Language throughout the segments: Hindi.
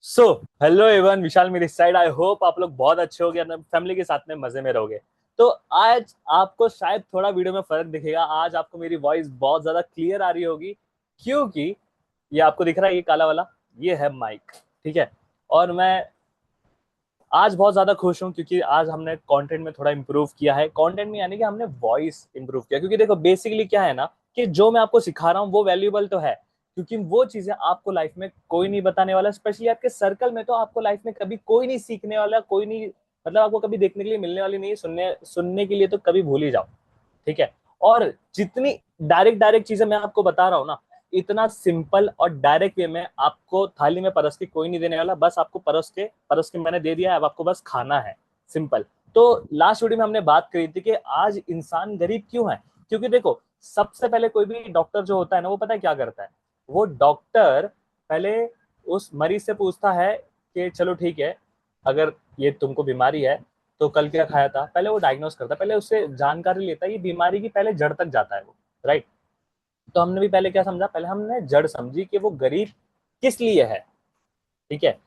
सो हेलो एवन, विशाल मेरी साइड। आई होप आप लोग बहुत अच्छे होगे, अपने फैमिली के साथ में मजे में रहोगे। तो आज आपको शायद थोड़ा वीडियो में फर्क दिखेगा। आज आपको मेरी वॉइस बहुत ज्यादा क्लियर आ रही होगी, क्योंकि ये आपको दिख रहा है, ये काला वाला, ये है माइक। ठीक है। और मैं आज बहुत ज्यादा खुश हूँ क्योंकि आज हमने कंटेंट में थोड़ा इंप्रूव किया है। कंटेंट में यानी कि हमने वॉइस इंप्रूव किया, क्योंकि देखो बेसिकली क्या है ना, कि जो मैं आपको सिखा रहा हूँ वो वैल्यूएबल तो है, क्योंकि वो चीजें आपको लाइफ में कोई नहीं बताने वाला। स्पेशली आपके सर्कल में तो आपको लाइफ में कभी कोई नहीं सीखने वाला, कोई नहीं, मतलब आपको कभी देखने के लिए मिलने वाली नहीं है। सुनने सुनने के लिए तो कभी भूल ही जाओ। ठीक है। और जितनी डायरेक्ट डायरेक्ट चीजें मैं आपको बता रहा हूँ ना, इतना सिंपल और डायरेक्ट वे में आपको थाली में परस के कोई नहीं देने वाला। बस आपको परस के मैंने दे दिया है, अब आपको बस खाना है। सिंपल। तो लास्ट वीडियो में हमने बात करी थी कि आज इंसान गरीब क्यों है। क्योंकि देखो, सबसे पहले कोई भी डॉक्टर जो होता है ना, वो पता है क्या करता है? वो डॉक्टर पहले उस मरीज से पूछता है कि चलो ठीक है, अगर ये तुमको बीमारी है तो कल क्या खाया था, पहले वो डायग्नोस करता है, पहले उससे जानकारी लेता है। ये बीमारी की पहले जड़ तक जाता है वो। राइट। तो हमने भी पहले क्या समझा, पहले हमने जड़ समझी कि वो गरीब किस लिए है। ठीक है।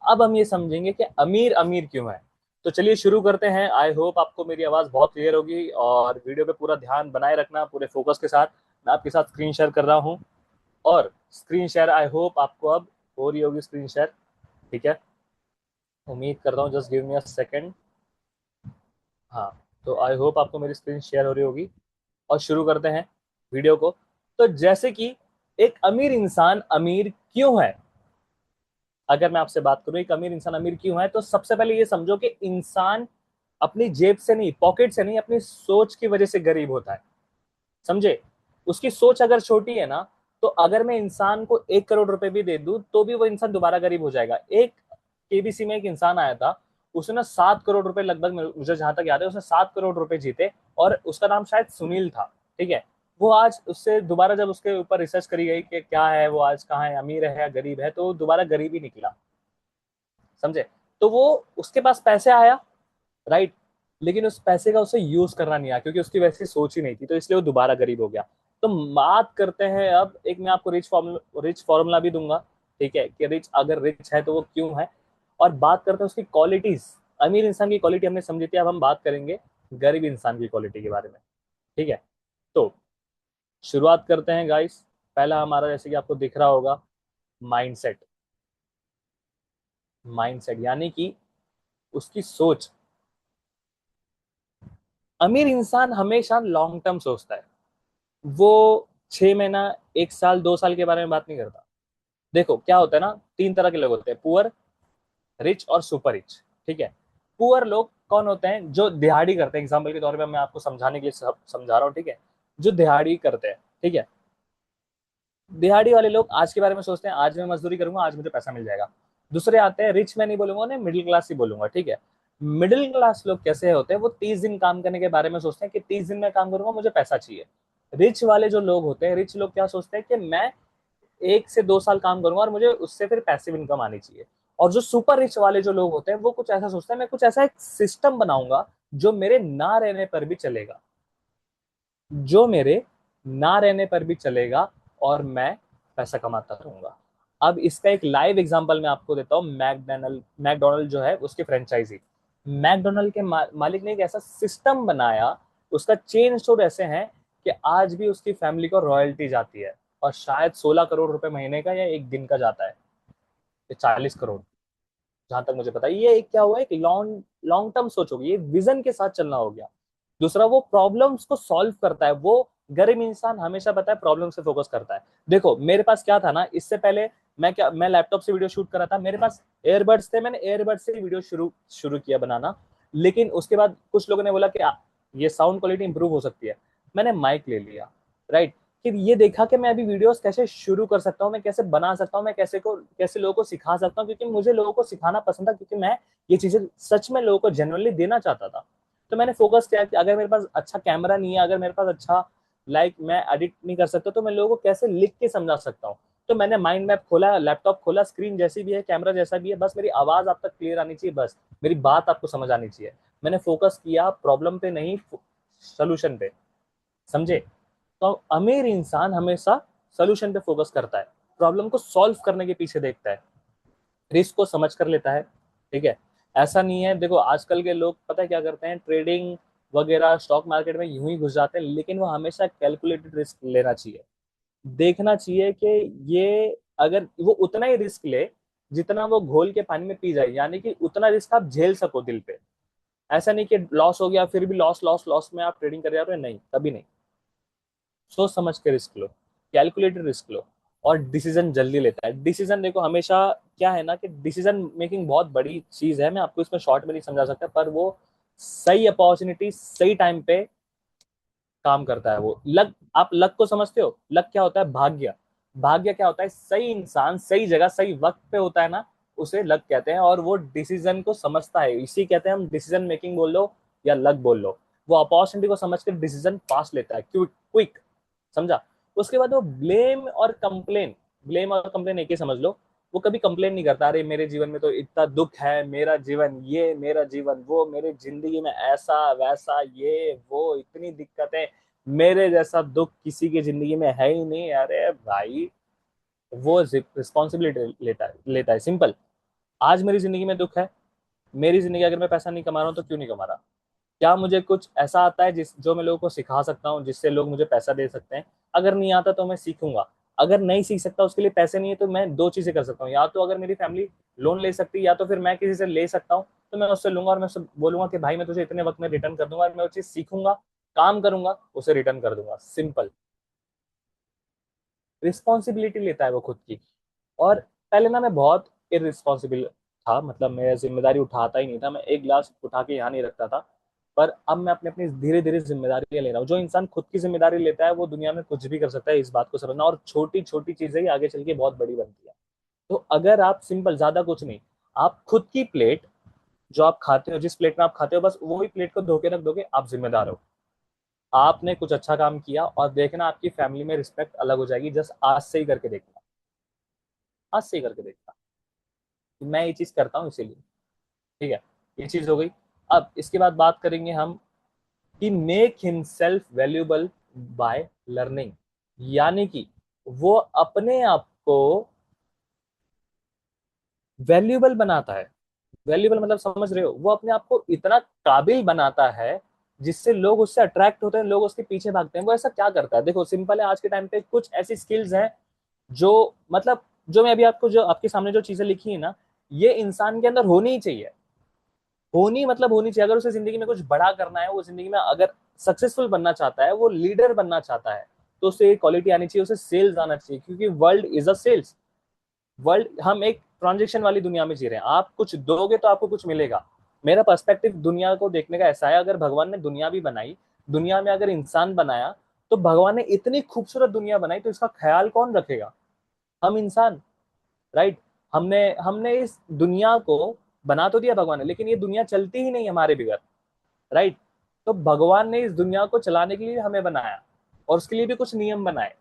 अब हम ये समझेंगे कि अमीर अमीर क्यों है। तो चलिए शुरू करते हैं। आई होप आपको मेरी आवाज बहुत क्लियर होगी, और वीडियो पे पूरा ध्यान बनाए रखना, पूरे फोकस के साथ। मैं आपके साथ स्क्रीन शेयर कर रहा हूँ, और स्क्रीन शेयर आई होप आपको अब हो रही होगी स्क्रीन शेयर। ठीक है। उम्मीद करता हूँ, just give me a second. हाँ। तो आई होप आपको मेरी स्क्रीन शेयर हो रही होगी, और शुरू करते हैं वीडियो को। तो जैसे कि एक अमीर इंसान अमीर क्यों है, अगर मैं आपसे बात करूं एक अमीर इंसान अमीर क्यों है, तो सबसे पहले ये समझो कि इंसान अपनी जेब से नहीं, पॉकेट से नहीं, अपनी सोच की वजह से गरीब होता है। समझे? उसकी सोच अगर छोटी है ना, तो अगर मैं इंसान को 1 करोड़ रुपए भी दे दूं तो भी वो इंसान दोबारा गरीब हो जाएगा। एक केबीसी में एक इंसान आया था, उसने ना 7 करोड़ रुपए लगभग, मुझे जहां तक याद है उसने 7 करोड़ रुपए जीते, और उसका नाम शायद सुनील था। ठीक है। वो आज उससे दोबारा जब उसके ऊपर रिसर्च करी गई कि क्या है वो, आज कहाँ है, अमीर है या गरीब है, तो दोबारा गरीब ही निकला। समझे? तो वो, उसके पास पैसे आया, राइट, लेकिन उस पैसे का उसे यूज करना नहीं आया, क्योंकि उसकी वैसी सोच ही नहीं थी, तो इसलिए वो दोबारा गरीब हो गया। तो बात करते हैं अब, एक मैं आपको रिच फॉर्मूला भी दूंगा। ठीक है, कि रिच अगर रिच है तो वो क्यों है, और बात करते हैं उसकी क्वालिटीज। अमीर इंसान की क्वालिटी हमने समझी थी, अब हम बात करेंगे गरीब इंसान की क्वालिटी के बारे में। ठीक है। तो शुरुआत करते हैं गाइस। पहला हमारा, जैसे कि आपको दिख रहा होगा, माइंडसेट। माइंडसेट यानी कि उसकी सोच। अमीर इंसान हमेशा लॉन्ग टर्म सोचता है। वो 6 महीना, 1 साल, 2 साल के बारे में बात नहीं करता। देखो क्या होता है ना, तीन तरह के लोग होते हैं: पुअर, रिच और सुपर रिच। ठीक है। पुअर लोग कौन होते हैं? जो दिहाड़ी करते हैं। एग्जाम्पल के तौर पे मैं आपको समझाने के लिए समझा रहा हूँ। ठीक है। जो दिहाड़ी करते हैं। ठीक है। दिहाड़ी वाले लोग आज के बारे में सोचते हैं, आज मैं मजदूरी करूंगा, आज मुझे पैसा मिल जाएगा। दूसरे आते हैं, रिच मैं नहीं बोलूंगा उन्हें, मिडिल क्लास ही बोलूंगा। ठीक है। मिडिल क्लास लोग कैसे होते हैं? वो 30 दिन काम करने के बारे में सोचते हैं कि 30 दिन में काम करूंगा, मुझे पैसा चाहिए। रिच वाले जो लोग होते हैं, रिच लोग क्या सोचते हैं कि मैं 1 से 2 साल काम करूंगा और मुझे उससे फिर पैसिव इनकम आनी चाहिए। और जो सुपर रिच वाले जो लोग होते हैं, वो कुछ ऐसा सोचते हैं, मैं कुछ ऐसा एक सिस्टम बनाऊंगा जो मेरे ना रहने पर भी चलेगा, जो मेरे ना रहने पर भी चलेगा, और मैं पैसा कमाता रहूंगा। अब इसका एक लाइव एग्जांपल मैं आपको देता हूँ। मैकडोनल्ड जो है उसकी फ्रेंचाइजी, मैकडोनल्ड के मालिक ने एक ऐसा सिस्टम बनाया, उसका चेन स्टोर ऐसे हैं कि आज भी उसकी फैमिली को रॉयल्टी जाती है, और शायद 16 करोड़ रुपए महीने का या एक दिन का जाता है, या 40 करोड़, जहां तक मुझे पता है। ये एक क्या हुआ, एक लॉन्ग लॉन्ग टर्म सोच होगी, ये विजन के साथ चलना हो गया। दूसरा, वो प्रॉब्लम्स को सॉल्व करता है। वो गरीब इंसान हमेशा पता है प्रॉब्लम से फोकस करता है। देखो मेरे पास क्या था ना, इससे पहले मैं लैपटॉप से वीडियो शूट कर रहा था, मेरे पास एयरबड्स थे, मैंने एयरबड्स से वीडियो शुरू शुरू किया बनाना। लेकिन उसके बाद कुछ लोगों ने बोला कि ये साउंड क्वालिटी इंप्रूव हो सकती है, मैंने माइक ले लिया। राइट। फिर ये देखा कि मैं अभी वीडियोस कैसे शुरू कर सकता हूँ, मैं कैसे बना सकता हूँ, मैं कैसे लोगों को सिखा सकता हूँ, क्योंकि मुझे लोगों को सिखाना पसंद था, क्योंकि मैं ये चीजें सच में लोगों को जेन्युइनली देना चाहता था। तो मैंने फोकस किया कि अगर मेरे पास अच्छा कैमरा नहीं है, अगर मेरे पास अच्छा, मैं एडिट नहीं कर सकता, तो मैं लोगों को कैसे लिख के समझा सकता हूँ। तो मैंने माइंड मैप खोला, लैपटॉप खोला, स्क्रीन जैसी भी है, कैमरा जैसा भी है, बस मेरी आवाज आप तक क्लियर आनी चाहिए, बस मेरी बात आपको समझ आनी चाहिए। मैंने फोकस किया प्रॉब्लम पे नहीं, सोल्यूशन पे। समझे? तो अमीर इंसान हमेशा सोल्यूशन पे फोकस करता है, प्रॉब्लम को सॉल्व करने के पीछे देखता है। रिस्क को समझ कर लेता है, ठीक है। ऐसा नहीं है, देखो आजकल के लोग पता है क्या करते हैं, ट्रेडिंग वगैरह स्टॉक मार्केट में यूं ही घुस जाते हैं, लेकिन वो हमेशा कैलकुलेटेड रिस्क लेना चाहिए। देखना चाहिए कि ये अगर वो उतना ही रिस्क ले जितना वो घोल के पानी में पी जाए, यानी कि उतना रिस्क आप झेल सको दिल पे। ऐसा नहीं कि लॉस हो गया फिर भी लॉस लॉस लॉस में आप ट्रेडिंग कर जा रहे हो, नहीं, कभी नहीं। सोच समझ के रिस्क लो, कैलकुलेटेड रिस्क लो, और डिसीजन जल्दी लेता है। डिसीजन देखो हमेशा क्या है ना, कि डिसीजन मेकिंग बहुत बड़ी चीज है, मैं आपको इसमें शॉर्ट में नहीं समझा सकता, पर वो सही अपॉर्चुनिटी सही टाइम पे काम करता है। वो लक, आप लक को समझते हो, लक क्या होता है, भाग्य। भाग्य क्या होता है, सही इंसान सही जगह सही वक्त पे होता है ना, उसे लक कहते हैं। और वो डिसीजन को समझता है, इसी कहते हैं हम डिसीजन मेकिंग बोल लो या लक बोल लो। वो अपॉर्चुनिटी को समझ कर डिसीजन फास्ट लेता है, क्विक क्विक, समझा। उसके बाद वो ब्लेम और कंप्लेन एक ही समझ लो। वो कभी कंप्लेन नहीं करता, अरे मेरे जीवन में तो इतना दुख है, मेरा जीवन ये, मेरा जीवन वो, मेरी जिंदगी में ऐसा वैसा ये वो, इतनी दिक्कतें, मेरे जैसा दुख किसी की जिंदगी में है ही नहीं। अरे भाई, वो रिस्पॉन्सिबिलिटी लेता है सिंपल। आज मेरी जिंदगी में दुख है, मेरी जिंदगी अगर मैं पैसा नहीं कमा रहा हूँ तो क्यों नहीं कमा रहा? क्या मुझे कुछ ऐसा आता है जिस जो मैं लोगों को सिखा सकता हूँ, जिससे लोग मुझे पैसा दे सकते हैं? अगर नहीं आता तो मैं सीखूंगा। अगर नहीं सीख सकता, उसके लिए पैसे नहीं है, तो मैं दो चीजें कर सकता हूँ, या तो अगर मेरी फैमिली लोन ले सकती है, या तो फिर मैं किसी से ले सकता हूँ, तो मैं उससे लूंगा और मैं उससे बोलूंगा कि भाई मैं तुझे इतने वक्त में रिटर्न कर दूंगा, और मैं वो चीज सीखूंगा, काम करूंगा, उसे रिटर्न कर दूंगा, सिंपल। रिस्पॉन्सिबिलिटी लेता है वो खुद की। और पहले ना मैं बहुत इरिस्पॉन्सिबल था, मतलब मैं जिम्मेदारी उठाता ही नहीं था, मैं एक गिलास उठा के यहाँ नहीं रखता था। पर अब मैं अपनी अपनी धीरे धीरे जिम्मेदारियां ले रहा हूँ। जो इंसान खुद की जिम्मेदारी लेता है वो दुनिया में कुछ भी कर सकता है, इस बात को समझना। और छोटी छोटी चीजें ही आगे चल के बहुत बड़ी बनती है। तो अगर आप सिंपल, ज्यादा कुछ नहीं, आप खुद की प्लेट, जो आप खाते हो, जिस प्लेट में आप खाते हो, बस वही प्लेट को धो के रख दोगे, आप जिम्मेदार हो। आपने कुछ अच्छा काम किया, और देखना आपकी फैमिली में रिस्पेक्ट अलग हो जाएगी। जस्ट आज से ही करके देखना, आज से ही करके देखना। मैं ये चीज करता हूँ इसीलिए, ठीक है। ये चीज हो गई। अब इसके बाद बात करेंगे हम कि make himself valuable by learning, यानी कि वो अपने आप को वैल्यूबल बनाता है। वैल्यूबल मतलब समझ रहे हो, वो अपने आप को इतना काबिल बनाता है जिससे लोग उससे अट्रैक्ट होते हैं, लोग उसके पीछे भागते हैं। वो ऐसा क्या करता है, देखो सिंपल है, आज के टाइम पे कुछ ऐसी स्किल्स हैं जो, मतलब जो मैं अभी आपको, जो आपके सामने जो चीजें लिखी है ना, ये इंसान के अंदर होनी ही चाहिए। होनी मतलब होनी चाहिए। अगर उसे जिंदगी में कुछ बड़ा करना है, वो जिंदगी में अगर सक्सेसफुल बनना चाहता है, वो लीडर बनना चाहता है, तो उसे क्वालिटी आनी चाहिए, उसे सेल्स आना चाहिए, क्योंकि world is a sales. World, हम एक ट्रांजेक्शन वाली दुनिया में जी रहे हैं। आप कुछ दोगे तो आपको कुछ मिलेगा। मेरा पर्सपेक्टिव दुनिया को देखने का ऐसा है, अगर भगवान ने दुनिया भी बनाई, दुनिया में अगर इंसान बनाया, तो भगवान ने इतनी खूबसूरत दुनिया बनाई, तो इसका ख्याल कौन रखेगा? हम इंसान, राइट। हमने हमने इस दुनिया को बना तो दिया भगवान ने, लेकिन ये दुनिया चलती ही नहीं हमारे बगैर, राइट। तो भगवान ने इस दुनिया को चलाने के लिए हमें बनाया, और उसके लिए भी कुछ नियम बनाए।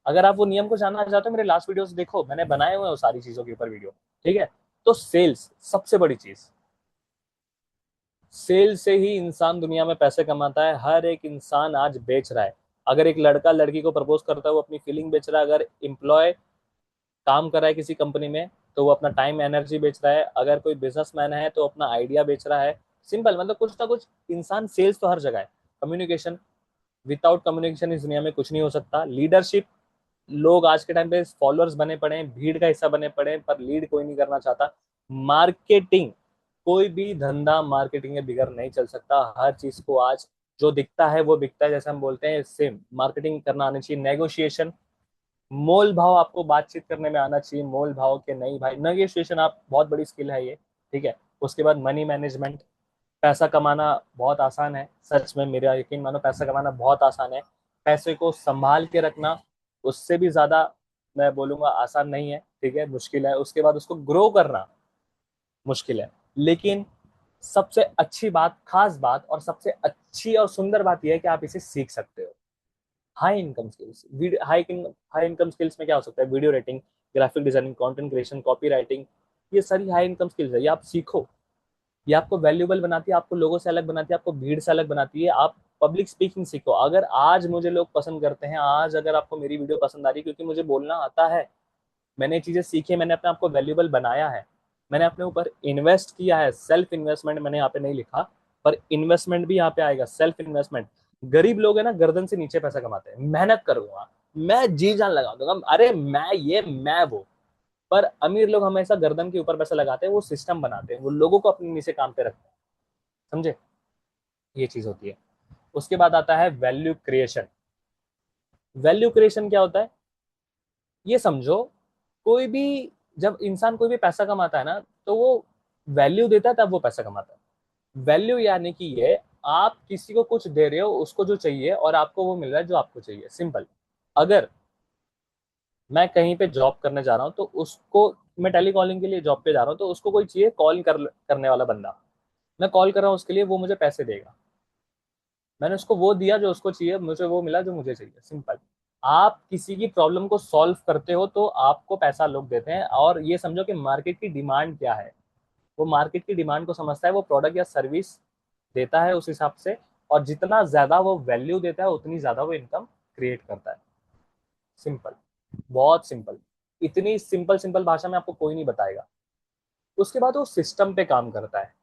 अगर आप वो नियम को जानना चाहते हो, मेरे लास्ट वीडियोस देखो, मैंने बनाए हुए हैं वो सारी चीजों के ऊपर वीडियो, ठीक है। तो सेल्स सबसे बड़ी चीज, सेल से ही इंसान दुनिया में पैसे कमाता है। हर एक इंसान आज बेच रहा है। अगर एक लड़का लड़की को प्रपोज करता है, वो अपनी फीलिंग बेच रहा है। अगर एम्प्लॉय काम कर रहा है किसी कंपनी में, तो वो अपना टाइम एनर्जी बेच रहा है। अगर कोई बिजनेसमैन है तो अपना आइडिया बेच रहा है। सिंपल, मतलब कुछ ना कुछ इंसान, सेल्स तो हर जगह है। कम्युनिकेशन, विदाउट कम्युनिकेशन इस दुनिया में कुछ नहीं हो सकता। लीडरशिप, लोग आज के टाइम पे फॉलोअर्स बने पड़े हैं, भीड़ का हिस्सा बने पड़े हैं, पर लीड कोई नहीं करना चाहता। मार्केटिंग, कोई भी धंधा मार्केटिंग के बिगड़ नहीं चल सकता। हर चीज को आज जो दिखता है वो बिकता है, जैसे हम बोलते हैं, सेम मार्केटिंग करना आनी चाहिए। नेगोशिएशन, मोल भाव आपको बातचीत करने में आना चाहिए। मोल भाव के नहीं भाई, नेगोशिएशन आप, बहुत बड़ी स्किल है ये, ठीक है। उसके बाद मनी मैनेजमेंट, पैसा कमाना बहुत आसान है, सच में मेरा यकीन मानो, पैसा कमाना बहुत आसान है। पैसे को संभाल के रखना उससे भी ज्यादा, मैं बोलूंगा, आसान नहीं है, ठीक है, मुश्किल है। उसके बाद उसको ग्रो करना मुश्किल है। लेकिन सबसे अच्छी बात, खास बात, और सबसे अच्छी और सुंदर बात यह है कि आप इसे सीख सकते हो। High income skills, high income skills में क्या हो सकता है, video editing, graphic designing, content creation, copy writing, ये सारी हाई इनकम स्किल्स है। ये आप सीखो, ये आपको वैल्यूबल बनाती है, आपको लोगों से अलग बनाती है, आपको भीड़ से अलग बनाती है। आप पब्लिक स्पीकिंग सीखो। अगर आज मुझे लोग पसंद करते हैं, आज अगर आपको मेरी वीडियो पसंद आ रही है, क्योंकि मुझे बोलना आता है, मैंने चीजें सीखी, मैंने अपने आप को वैल्यूबल बनाया है। मैंने अपने ऊपर इन्वेस्ट किया है, सेल्फ इन्वेस्टमेंट मैंने यहाँ पे नहीं लिखा, पर इन्वेस्टमेंट भी यहाँ पे आएगा, सेल्फ इन्वेस्टमेंट। गरीब लोग है ना, गर्दन से नीचे पैसा कमाते हैं, मेहनत करूंगा, मैं जी जान लगा दूंगा, अरे मैं ये मैं वो। पर अमीर लोग हमेशा गर्दन के ऊपर पैसा लगाते हैं, वो सिस्टम बनाते हैं, वो लोगों को अपने नीचे काम पे रखते हैं। समझे? ये चीज होती है। उसके बाद आता है वैल्यू क्रिएशन। वैल्यू क्रिएशन क्या होता है, ये समझो, कोई भी, जब इंसान कोई भी पैसा कमाता है ना, तो वो वैल्यू देता है, तब वो पैसा कमाता है। वैल्यू यानी कि ये, आप किसी को कुछ दे रहे हो, उसको जो चाहिए, और आपको वो मिल रहा है जो आपको चाहिए। सिंपल। अगर मैं कहीं पे जॉब करने जा रहा हूँ, तो उसको, मैं टेलीकॉलिंग के लिए जॉब पे जा रहा हूँ, तो उसको कोई चाहिए करने वाला बंदा, मैं कॉल कर रहा हूँ उसके लिए, वो मुझे पैसे देगा। मैंने उसको वो दिया जो उसको चाहिए, मुझे वो मिला जो मुझे चाहिए। सिंपल। आप किसी की प्रॉब्लम को सॉल्व करते हो तो आपको पैसा लोग देते हैं, और ये समझो कि मार्केट की डिमांड क्या है, वो मार्केट की डिमांड को समझता है, वो प्रोडक्ट या सर्विस देता है उस हिसाब से, और जितना ज्यादा वो वैल्यू देता है उतनी ज्यादा वो इनकम क्रिएट करता है। सिंपल। बहुत सिंपल। इतनी सिंपल सिंपल भाषा में आपको कोई नहीं बताएगा। उसके बाद वो सिस्टम पे काम करता है,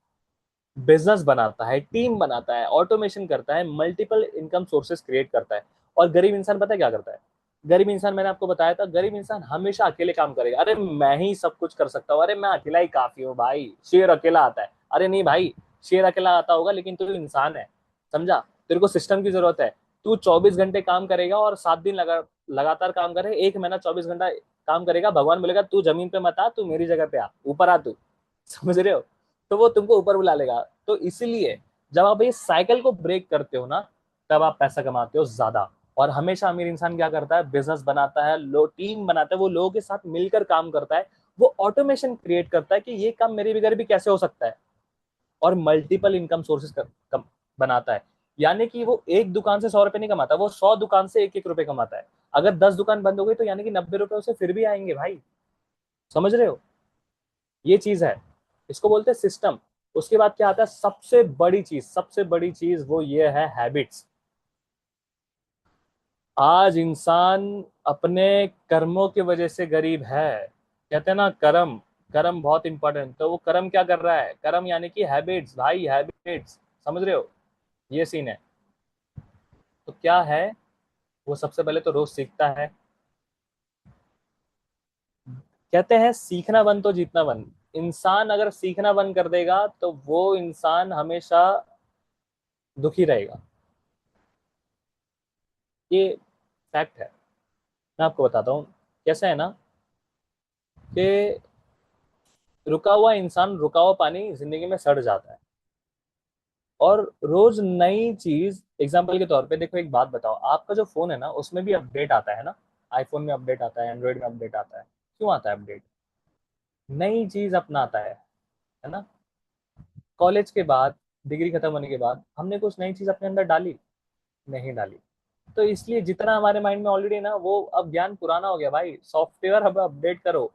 बिजनेस बनाता है, टीम बनाता है, ऑटोमेशन करता है, मल्टीपल इनकम सोर्सेस क्रिएट करता है। और गरीब इंसान पता है क्या करता है? गरीब इंसान, मैंने आपको बताया था, गरीब इंसान हमेशा अकेले काम करेगा। अरे मैं ही सब कुछ कर सकता हूँ, अरे मैं अकेला ही काफी हूँ भाई, शेर अकेला आता है। अरे नहीं भाई, शेर अकेला आता होगा, लेकिन तू इंसान है। समझा? तेरे को सिस्टम की जरूरत है। तू 24 घंटे काम करेगा और 7 दिन लगातार काम करे, 1 महीना 24 घंटा काम करेगा, भगवान बोलेगा तू जमीन पे मत आ, तू मेरी जगह पे आ, ऊपर आ तू। समझ रहे हो? तो वो तुमको ऊपर बुला लेगा। तो इसीलिए जब आप ये साइकिल को ब्रेक करते हो ना, तब आप पैसा कमाते हो ज्यादा। और हमेशा अमीर इंसान क्या करता है? बिजनेस बनाता है, लो टीम बनाता है, वो लोगों के साथ मिलकर काम करता है, वो ऑटोमेशन क्रिएट करता है कि ये काम मेरे बगैर भी कैसे हो सकता है, और मल्टीपल इनकम सोर्सेस बनाता है। यानी कि वो एक दुकान से 100 रुपए नहीं कमाता, वो 100 दुकान से 1-1 रुपए कमाता है। अगर 10 दुकान बंद हो गई तो यानी कि 90 रुपए उसे फिर भी आएंगे भाई। समझ रहे हो? ये चीज है, इसको बोलते हैं सिस्टम। उसके बाद क्या आता है? सबसे बड़ी चीज, सबसे बड़ी चीज वो ये है, हैबिट्स। आज इंसान अपने कर्मों की वजह से गरीब है। कहते हैं ना, कर्म, कर्म बहुत इंपॉर्टेंट। तो वो कर्म क्या कर रहा है? कर्म यानी कि हैबिट्स भाई, हैबिट्स। समझ रहे हो? ये सीन है। तो क्या है? वो सबसे पहले तो रोज सीखता है। कहते हैं सीखना बंद तो जीतना बंद। इंसान अगर सीखना बंद कर देगा तो वो इंसान हमेशा दुखी रहेगा। ये फैक्ट है। मैं आपको बताता हूँ। कैसा है ना, कि रुका हुआ इंसान, रुका हुआ पानी जिंदगी में सड़ जाता है। और रोज नई चीज, एग्जांपल के तौर पे देखो, एक बात बताओ, आपका जो फोन है ना, उसमें भी अपडेट आता है ना। आईफोन में अपडेट आता है, एंड्रॉइड में अपडेट आता है। क्यों आता है अपडेट? नई चीज अपनाता है ना। कॉलेज के बाद, डिग्री खत्म होने के बाद हमने कुछ नई चीज अपने अंदर डाली? नहीं डाली। तो इसलिए जितना हमारे माइंड में ऑलरेडी ना, वो अब ज्ञान पुराना हो गया भाई, सॉफ्टवेयर अब अपडेट करो।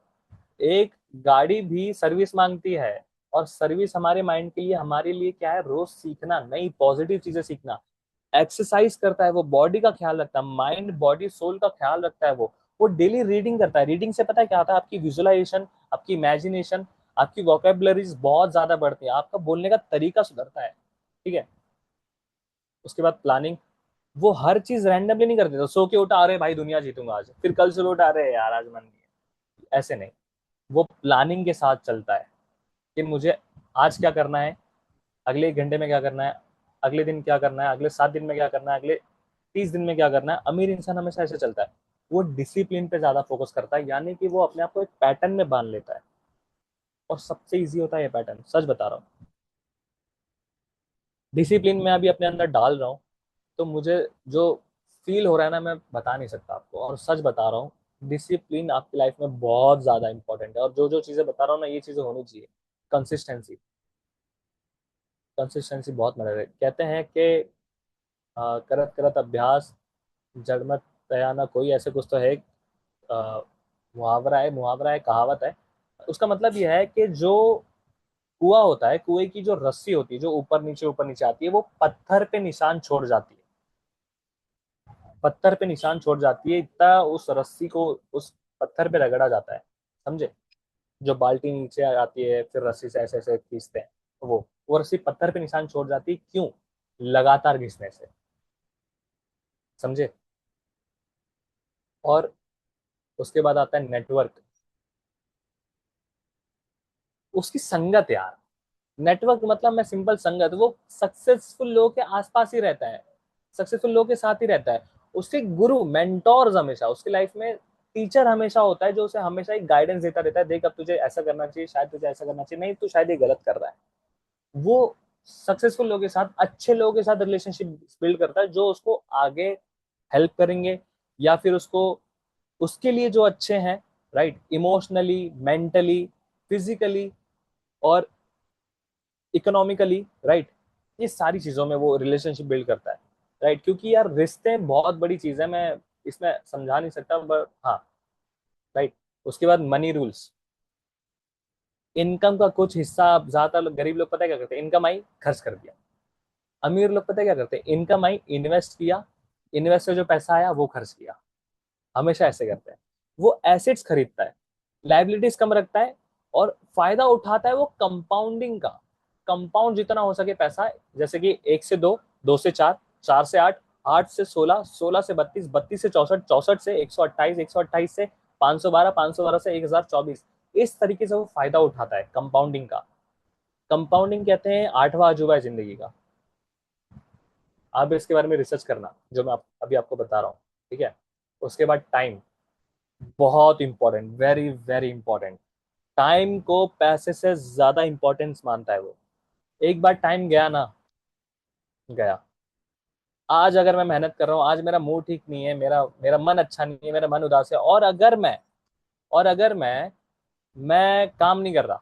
एक गाड़ी भी सर्विस मांगती है, और सर्विस हमारे माइंड के लिए, हमारे लिए क्या है? रोज सीखना, नई पॉजिटिव चीजें सीखना। एक्सरसाइज करता है, वो बॉडी का ख्याल रखता है, माइंड बॉडी सोल का ख्याल रखता है। वो डेली रीडिंग करता है। रीडिंग से पता है क्या होता है? आपकी विजुअलाइजेशन, आपकी इमेजिनेशन, आपकी वोकेबलरीज बहुत ज्यादा बढ़ती है, आपका बोलने का तरीका सुधरता है। ठीक है? उसके बाद प्लानिंग। वो हर चीज रैंडमली नहीं करते। तो सो के उठा, अरे भाई दुनिया जीतूंगा आज, फिर कल सुबह उठा, अरे यार आज मन नहीं है, ऐसे नहीं। वो प्लानिंग के साथ चलता है कि मुझे आज क्या करना है, अगले 1 घंटे में क्या करना है, अगले दिन क्या करना है, अगले 7 दिन में क्या करना है, अगले 30 दिन में क्या करना है। अमीर इंसान हमेशा ऐसे चलता है। वो डिसिप्लिन पे ज्यादा फोकस करता है, यानी कि वो अपने आप को एक पैटर्न में बांध लेता है। और सबसे ईजी होता है ये पैटर्न, सच बता रहा हूँ। डिसिप्लिन में अभी अपने अंदर डाल रहा हूँ, तो मुझे जो फील हो रहा है ना, मैं बता नहीं सकता आपको, और सच बता रहा हूँ। डिसिप्लिन आपकी लाइफ में बहुत ज्यादा इंपॉर्टेंट है, और जो जो चीजें बता रहा हूँ ना, ये चीजें होनी चाहिए। कंसिस्टेंसी, कंसिस्टेंसी बहुत मैटर है। कहते हैं कि करत करत अभ्यास, जड़मत तया ना कोई, ऐसे कुछ तो है। अ, मुहावरा है, कहावत है। उसका मतलब यह है कि जो कुआं होता है, कुएं की जो रस्सी होती है, जो ऊपर नीचे आती है, वो पत्थर पे निशान छोड़ जाती है। पत्थर पे निशान छोड़ जाती है, इतना उस रस्सी को उस पत्थर पे रगड़ा जाता है। समझे? जो बाल्टी नीचे आ जाती है, फिर रस्सी से ऐसे ऐसे खींचते हैं, तो वो रस्सी पत्थर पे निशान छोड़ जाती है, क्यों? लगातार घिसने से। समझे? और उसके बाद आता है नेटवर्क, उसकी संगत यार। नेटवर्क मतलब मैं सिंपल संगत, वो सक्सेसफुल लोगों के आसपास ही रहता है, सक्सेसफुल लोगों के साथ ही रहता है। उसके गुरु मेंटोर्स हमेशा उसकी लाइफ में, टीचर हमेशा होता है जो उसे हमेशा एक गाइडेंस देता रहता है, देख अब तुझे ऐसा करना चाहिए, शायद तुझे ऐसा करना चाहिए, नहीं तू शायद ये गलत कर रहा है। वो सक्सेसफुल लोगों के साथ, अच्छे लोगों के साथ रिलेशनशिप बिल्ड करता है, जो उसको आगे हेल्प करेंगे, या फिर उसको, उसके लिए जो अच्छे हैं, राइट, इमोशनली, मेंटली, फिजिकली और इकोनॉमिकली, राइट, ये सारी चीजों में वो रिलेशनशिप बिल्ड करता है, राइट। क्योंकि यार रिश्ते बहुत बड़ी चीज है, मैं इसमें समझा नहीं सकता, बट हाँ, राइट। उसके बाद मनी रूल्स, इनकम का कुछ हिस्सा, ज्यादातर गरीब लोग पता है क्या करते हैं, इनकम आई खर्च कर दिया। अमीर लोग पता है क्या करते हैं, इनकम आई इन्वेस्ट किया, इन्वेस्ट से जो पैसा आया वो खर्च किया। हमेशा ऐसे करते हैं। वो एसेट्स खरीदता है, लाइबिलिटीज कम रखता है, और फायदा उठाता है वो कंपाउंडिंग का। कंपाउंड जितना हो सके पैसा, जैसे कि 1 से 2, 2 से 4, 4 से 8, 8 से 16, 16 से 32, 32 से 64, 64 से 128, 128 से 512, 512 से 1024, इस तरीके से वो फायदा उठाता है कंपाउंडिंग का। कंपाउंडिंग कहते हैं आठवां अजूबा है जिंदगी का। आप इसके बारे में रिसर्च करना, जो मैं अभी आपको बता रहा हूँ, ठीक है। उसके बाद टाइम, बहुत important, very very important. Time को पैसे से ज्यादा इंपॉर्टेंस मानता है वो। एक बार टाइम गया ना, गया। आज अगर मैं मेहनत कर रहा हूँ, आज मेरा मूड ठीक नहीं है, मेरा मेरा मन अच्छा नहीं है, मेरा मन उदास है, और अगर मैं काम नहीं कर रहा,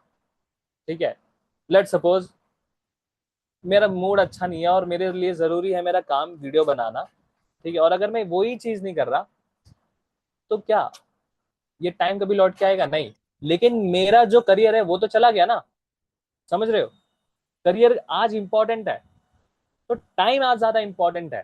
ठीक है, लेट सपोज मेरा मूड अच्छा नहीं है और मेरे लिए जरूरी है मेरा काम वीडियो बनाना, ठीक है, और अगर मैं वही चीज नहीं कर रहा, तो क्या ये टाइम कभी लौट के आएगा? नहीं। लेकिन मेरा जो करियर है वो तो चला गया ना। समझ रहे हो? करियर आज इंपॉर्टेंट है, तो टाइम आज ज्यादा इंपॉर्टेंट है,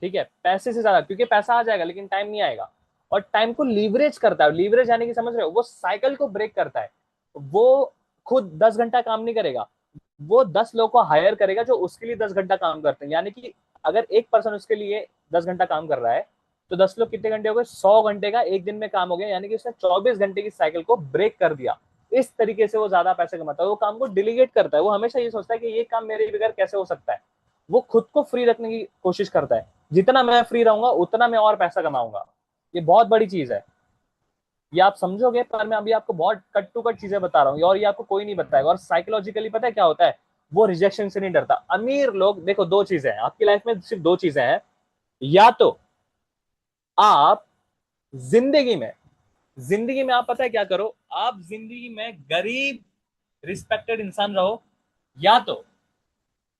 ठीक है, पैसे से ज्यादा, क्योंकि पैसा आ जाएगा लेकिन टाइम नहीं आएगा। और टाइम को लीवरेज करता है, लीवरेज यानी कि समझ रहे हो, वो साइकिल को ब्रेक करता है। वो खुद 10 घंटा काम नहीं करेगा, वो 10 लोगों को हायर करेगा जो उसके लिए 10 घंटा काम करते हैं। यानी कि अगर एक पर्सन उसके लिए 10 घंटा काम कर रहा है, तो 10 लोग कितने घंटे हो गए? 100 घंटे का एक दिन में काम हो गया, यानी कि उसने 24 घंटे की साइकिल को ब्रेक कर दिया। इस तरीके से वो ज्यादा पैसे कमाता है, वो काम को डिलीगेट करता है, वो हमेशा ये सोचता है कि ये काम मेरे बगैर कैसे हो सकता है। वो खुद को फ्री रखने की कोशिश करता है, जितना मैं फ्री रहूंगा उतना मैं और पैसा कमाऊंगा। ये बहुत बड़ी चीज है, ये आप समझोगे, पर मैं अभी आपको बहुत कट टू कट चीजें बता रहा हूँ, और ये आपको कोई नहीं बताएगा। और साइकोलॉजिकली पता है क्या होता है, वो रिजेक्शन से नहीं डरता। अमीर लोग, देखो दो चीजें हैं आपकी लाइफ में, सिर्फ दो चीजें हैं। या तो आप जिंदगी में, जिंदगी में आप पता है क्या करो, आप जिंदगी में गरीब रिस्पेक्टेड इंसान रहो, या तो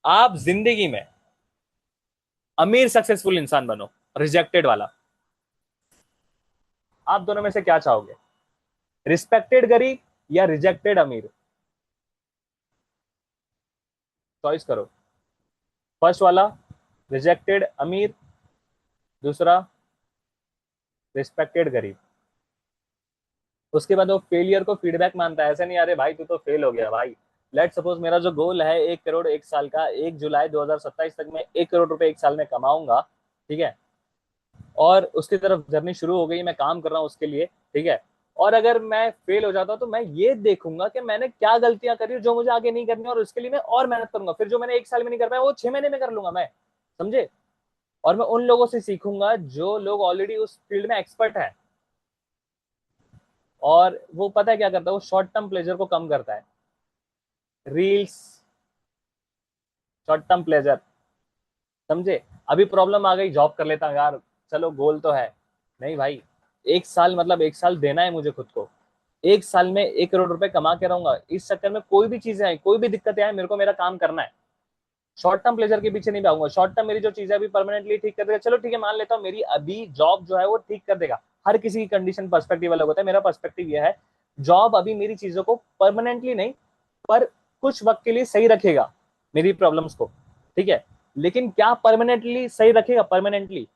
आप जिंदगी में अमीर सक्सेसफुल इंसान बनो, रिजेक्टेड वाला। आप दोनों में से क्या चाहोगे? रिस्पेक्टेड गरीब या रिजेक्टेड अमीर? चॉइस करो। फर्स्ट वाला रिजेक्टेड अमीर, दूसरा रिस्पेक्टेड गरीब। उसके बाद वो फेलियर को फीडबैक मानता है, ऐसे नहीं अरे भाई तू तो फेल हो गया भाई। लेट सपोज मेरा जो गोल है 1 करोड़ 1 साल का, 1 जुलाई 2027 तक मैं 1 करोड़ रुपए 1 साल में कमाऊंगा, ठीक है, और उसकी तरफ जर्नी शुरू हो गई, मैं काम कर रहा हूँ उसके लिए, ठीक है। और अगर मैं फेल हो जाता हूँ तो मैं ये देखूंगा कि मैंने क्या गलतियां करी जो मुझे आगे नहीं करनी, और उसके लिए मैं और मेहनत करूंगा, फिर जो मैंने 1 साल में नहीं कर पाया वो 6 महीने में कर लूंगा मैं। समझे? और मैं उन लोगों से सीखूंगा जो लोग ऑलरेडी उस फील्ड में एक्सपर्ट है। और वो पता है क्या करता है, वो शॉर्ट टर्म प्लेजर को कम करता है। Reels, short term pleasure. समझे? अभी प्रॉब्लम आ गई, जॉब कर लेता हूँ यार, चलो गोल तो है। नहीं भाई, 1 साल मतलब 1 साल देना है मुझे खुद को। 1 साल में 1 करोड़ रुपए कमा के रहूंगा, इस चक्कर में कोई भी चीजें आए, कोई भी दिक्कतें आए, मेरे को मेरा काम करना है। शॉर्ट टर्म प्लेजर के पीछे नहीं भागूंगा। शॉर्ट टर्म मेरी जो चीजें अभी परमानेंटली ठीक कर देगा, चलो ठीक है मान लेता हूँ मेरी अभी जॉब जो है वो ठीक कर देगा। हर किसी की कंडीशन पर्सपेक्टिव अलग होता है, मेरा पर्सपेक्टिव ये है, जॉब अभी मेरी चीजों को परमानेंटली नहीं, पर कुछ वक्त के लिए सही रखेगा मेरी प्रॉब्लम्स को, ठीक है। लेकिन क्या परमानेंटली सही रखेगा? परमानेंटली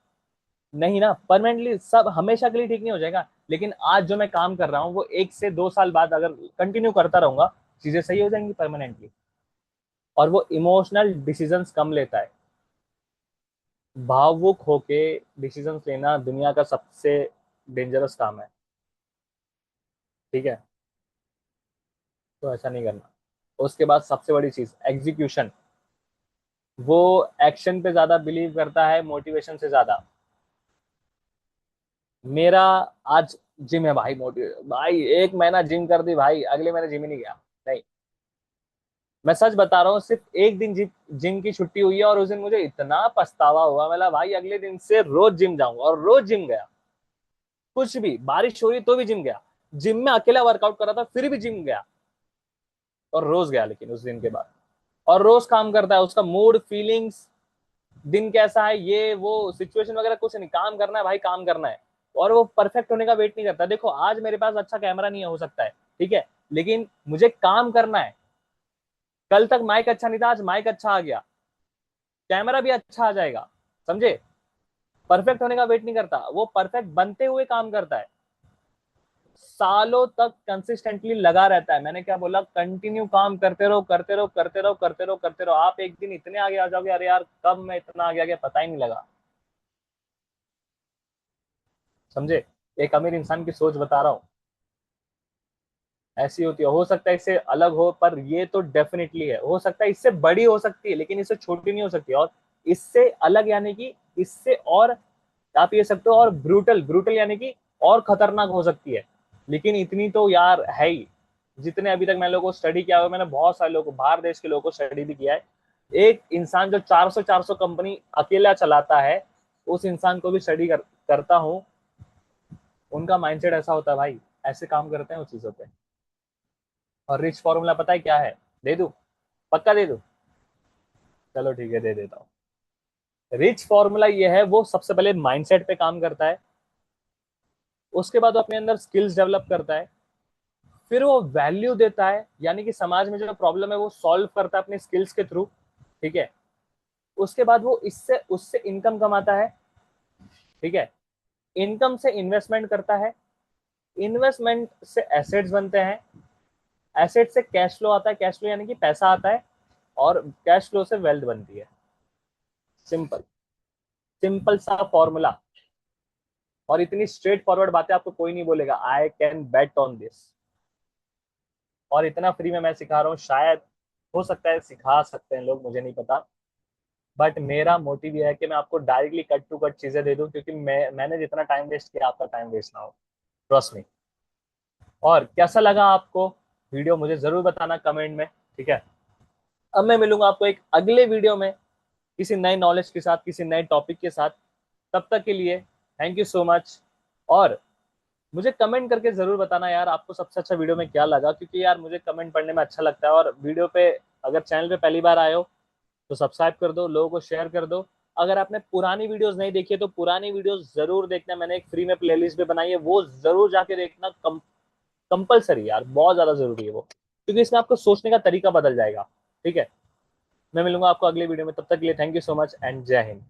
नहीं ना, परमानेंटली सब हमेशा के लिए ठीक नहीं हो जाएगा। लेकिन आज जो मैं काम कर रहा हूँ वो 1 से 2 साल बाद अगर कंटिन्यू करता रहूंगा, चीजें सही हो जाएंगी परमानेंटली। और वो इमोशनल डिसीजंस कम लेता है। भावुक होके डिसीजंस लेना दुनिया का सबसे डेंजरस काम है। ठीक है, तो ऐसा नहीं करना। उसके बाद सबसे बड़ी चीज एग्जीक्यूशन। वो एक्शन पे ज्यादा बिलीव करता है मोटिवेशन से ज्यादा। मेरा आज जिम है भाई, मोटिवेट भाई, 1 महीना जिम कर दी भाई, अगले महीने जिम ही नहीं गया। नहीं, मैं सच बता रहा हूँ, सिर्फ एक दिन जिम की छुट्टी हुई है और उस दिन मुझे इतना पछतावा हुआ, मतलब भाई अगले दिन से रोज जिम जाऊंगा, और रोज जिम गया। कुछ भी बारिश हो रही तो भी जिम गया, जिम में अकेला वर्कआउट कर रहा था फिर भी जिम गया, और रोज गया लेकिन उस दिन के बाद। और रोज काम करता है, उसका मूड फीलिंग्स दिन कैसा है ये वो सिचुएशन वगैरह कुछ नहीं, काम करना है भाई, काम करना है। और वो परफेक्ट होने का वेट नहीं करता। देखो आज मेरे पास अच्छा कैमरा नहीं है, हो सकता है, ठीक है, लेकिन मुझे काम करना है। कल तक माइक अच्छा नहीं था, आज माइक अच्छा आ गया, कैमरा भी अच्छा आ जाएगा। समझे? परफेक्ट होने का वेट नहीं करता, वो परफेक्ट बनते हुए काम करता है। सालों तक कंसिस्टेंटली लगा रहता है। मैंने क्या बोला, कंटिन्यू काम करते रहो, करते रहो, करते रहो, करते रहो, करते रहो। आप एक दिन इतने आगे आ जाओगे, अरे यार कब मैं इतना आगे आ गया पता ही नहीं लगा। समझे? एक अमीर इंसान की सोच बता रहा हूँ, ऐसी होती है। हो सकता है इससे अलग हो, पर ये तो डेफिनेटली है। हो सकता है इससे बड़ी हो सकती है, लेकिन इससे छोटी नहीं हो सकती। और इससे अलग यानी कि इससे और, आप ये सकते हो, और ब्रूटल, ब्रूटल यानी कि और खतरनाक हो सकती है। लेकिन इतनी तो यार है ही। जितने अभी तक मैं लोगों को स्टडी किया हुआ, मैंने बहुत सारे लोगों को, बाहर देश के लोगों को स्टडी भी किया है। एक इंसान जो 400 कंपनी अकेला चलाता है, उस इंसान को भी स्टडी करता हूँ। उनका माइंडसेट ऐसा होता है भाई, ऐसे काम करते हैं वो चीजों पे। और रिच फॉर्मूला पता है क्या है? दे दूं? पक्का दे दूं? चलो ठीक है, दे देता हूँ। रिच फॉर्मूला ये है, वो सबसे पहले माइंडसेट पे काम करता है, उसके बाद वो अपने अंदर स्किल्स डेवलप करता है, फिर वो वैल्यू देता है, यानी कि समाज में जो प्रॉब्लम है वो सॉल्व करता है अपने स्किल्स के थ्रू। ठीक है, उसके बाद वो इससे उससे इनकम कमाता है। ठीक है, इनकम से इन्वेस्टमेंट करता है, इन्वेस्टमेंट से एसेट्स बनते हैं, एसेट से कैश फ्लो आता है, कैश फ्लो यानी कि पैसा आता है, और कैश फ्लो से वेल्थ बनती है। सिंपल, सिंपल सा फॉर्मूला। और इतनी स्ट्रेट फॉरवर्ड बातें आपको कोई नहीं बोलेगा, I can bet on this. और इतना फ्री में मैं सिखा रहा हूँ, शायद हो सकता है सिखा सकते हैं लोग, मुझे नहीं पता। बट मेरा मोटिव ये है कि मैं आपको डायरेक्टली कट टू कट चीजें दे दूं, क्योंकि मैंने जितना टाइम वेस्ट किया, आपका टाइम वेस्ट ना हो। Trust me. और कैसा लगा आपको वीडियो, मुझे जरूर बताना कमेंट में। ठीक है, अब मैं मिलूंगा आपको एक अगले वीडियो में, किसी नए नॉलेज के साथ, किसी नए टॉपिक के साथ। तब तक के लिए थैंक यू सो मच। और मुझे कमेंट करके जरूर बताना यार, आपको सबसे अच्छा वीडियो में क्या लगा, क्योंकि यार मुझे कमेंट पढ़ने में अच्छा लगता है। और वीडियो पे, अगर चैनल पे पहली बार आए हो तो सब्सक्राइब कर दो, लोगों को शेयर कर दो। अगर आपने पुरानी वीडियोस नहीं देखी है तो पुरानी वीडियोस जरूर देखना, मैंने एक फ्री में प्लेलिस्ट भी बनाई है, वो जरूर जाके देखना। कंपलसरी यार, बहुत ज्यादा जरूरी है वो, क्योंकि इसमें आपको सोचने का तरीका बदल जाएगा। ठीक है, मैं मिलूंगा आपको अगले वीडियो में, तब तक के लिए thank you so much and जय हिंद।